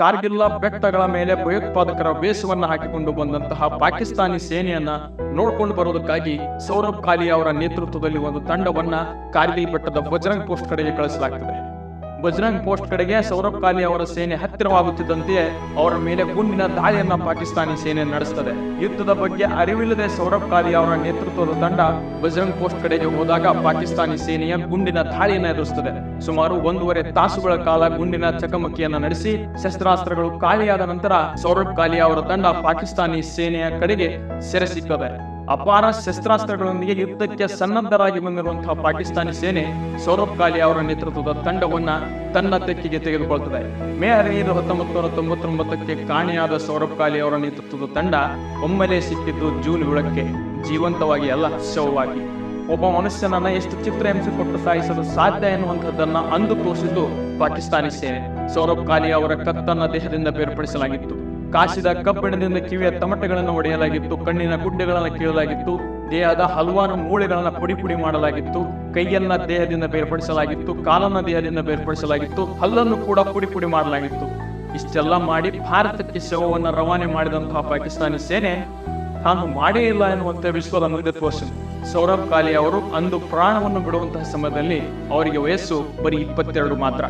ಕಾರ್ಗಿಲ್ಲ ಬೆಟ್ಟಗಳ ಮೇಲೆ ಭಯೋತ್ಪಾದಕರ ವೇಷವನ್ನ ಹಾಕಿಕೊಂಡು ಬಂದಂತಹ ಪಾಕಿಸ್ತಾನಿ ಸೇನೆಯನ್ನ ನೋಡ್ಕೊಂಡು ಬರೋದಕ್ಕಾಗಿ ಸೌರಭ್ ಕಾಲಿ ಅವರ ನೇತೃತ್ವದಲ್ಲಿ ಒಂದು ತಂಡವನ್ನ ಕಾರ್ಗಿಲ್ ಬೆಟ್ಟದ ಬಜರಂಗ್ ಪೋಸ್ಟ್ ಕಡೆಗೆ ಕಳಿಸಲಾಗ್ತದೆ. ಬಜರಂಗ್ ಪೋಸ್ಟ್ ಕಡೆಗೆ ಸೌರಭ್ ಕಾಲಿ ಅವರ ಸೇನೆ ಹತ್ತಿರವಾಗುತ್ತಿದ್ದಂತೆಯೇ ಅವರ ಮೇಲೆ ಗುಂಡಿನ ದಾಳಿಯನ್ನ ಪಾಕಿಸ್ತಾನಿ ಸೇನೆ ನಡೆಸುತ್ತದೆ. ಯುದ್ಧದ ಬಗ್ಗೆ ಅರಿವಿಲ್ಲದೆ ಸೌರಭ್ ಕಾಲಿ ಅವರ ನೇತೃತ್ವದ ತಂಡ ಬಜರಂಗ್ ಪೋಸ್ಟ್ ಕಡೆಗೆ ಹೋದಾಗ ಪಾಕಿಸ್ತಾನಿ ಸೇನೆಯ ಗುಂಡಿನ ದಾಳಿಯನ್ನು ಎದುರಿಸುತ್ತದೆ. ಸುಮಾರು 1.5 ತಾಸುಗಳ ಕಾಲ ಗುಂಡಿನ ಚಕಮಕಿಯನ್ನು ನಡೆಸಿ ಶಸ್ತ್ರಾಸ್ತ್ರಗಳು ಖಾಲಿಯಾದ ನಂತರ ಸೌರಭ್ ಕಾಲಿ ಅವರ ತಂಡ ಪಾಕಿಸ್ತಾನಿ ಸೇನೆಯ ಕಡೆಗೆ ಸೆರೆ ಸಿಕ್ಕದೆ. ಅಪಾರ ಶಸ್ತ್ರಾಸ್ತ್ರಗಳೊಂದಿಗೆ ಯುದ್ಧಕ್ಕೆ ಸನ್ನದ್ಧರಾಗಿ ಬಂದಿರುವಂತಹ ಪಾಕಿಸ್ತಾನಿ ಸೇನೆ ಸೌರಭ್ ಕಾಲಿ ಅವರ ನೇತೃತ್ವದ ತಂಡವನ್ನ ತನ್ನ ತೆಕ್ಕೆಗೆ ತೆಗೆದುಕೊಳ್ತದೆ. ಮೇ 15, 1999ಕ್ಕೆ ಕಾಣೆಯಾದ ಸೌರಭ್ ಕಾಲಿ ಅವರ ನೇತೃತ್ವದ ತಂಡ ಒಮ್ಮೆಲೆ ಸಿಕ್ಕಿದ್ದು ಜೂನ್ 7ಕ್ಕೆ, ಜೀವಂತವಾಗಿ ಅಲ್ಲ, ಶವವಾಗಿ. ಒಬ್ಬ ಮನುಷ್ಯನನ್ನ ಎಷ್ಟು ಚಿತ್ರಹಿಂಸೆ ಕೊಟ್ಟು ಸಾಯಿಸಲು ಸಾಧ್ಯ ಎನ್ನುವಂಥದ್ದನ್ನ ಅಂದು ತೋರಿಸಿದ್ದು ಪಾಕಿಸ್ತಾನಿ ಸೇನೆ. ಸೌರಭ್ ಕಾಲಿ ಅವರ ಕತ್ತನ್ನ ದೇಹದಿಂದ ಬೇರ್ಪಡಿಸಲಾಗಿತ್ತು. ಕಾಸಿದ ಕಬ್ಬಿಣದಿಂದ ಕಿವಿಯ ತಮಟೆಗಳನ್ನು ಒಡೆಯಲಾಗಿತ್ತು. ಕಣ್ಣಿನ ಗುಡ್ಡೆಗಳನ್ನು ಕೀಳಲಾಗಿತ್ತು. ದೇಹದ ಹಲವಾರು ಮೂಳೆಗಳನ್ನ ಪುಡಿ ಮಾಡಲಾಗಿತ್ತು. ಕೈಯನ್ನ ದೇಹದಿಂದ ಬೇರ್ಪಡಿಸಲಾಗಿತ್ತು. ಕಾಲನ್ನ ದೇಹದಿಂದ ಬೇರ್ಪಡಿಸಲಾಗಿತ್ತು. ಹಲ್ಲನ್ನು ಕೂಡ ಪುಡಿ ಮಾಡಲಾಗಿತ್ತು. ಇಷ್ಟೆಲ್ಲ ಮಾಡಿ ಭಾರತಕ್ಕೆ ಶವವನ್ನು ರವಾನೆ ಮಾಡಿದಂತಹ ಪಾಕಿಸ್ತಾನಿ ಸೇನೆ ತಾನು ಮಾಡೇ ಇಲ್ಲ ಎನ್ನುವಂತೆ ವಿಶ್ವದ ಮುಂದೆ ತೋರಿಸಿತು. ಸೌರಭ್ ಕಾಲಿ ಅವರು ಅಂದು ಪ್ರಾಣವನ್ನು ಬಿಡುವಂತಹ ಸಮಯದಲ್ಲಿ ಅವರಿಗೆ ವಯಸ್ಸು ಬರೀ 22 ಮಾತ್ರ.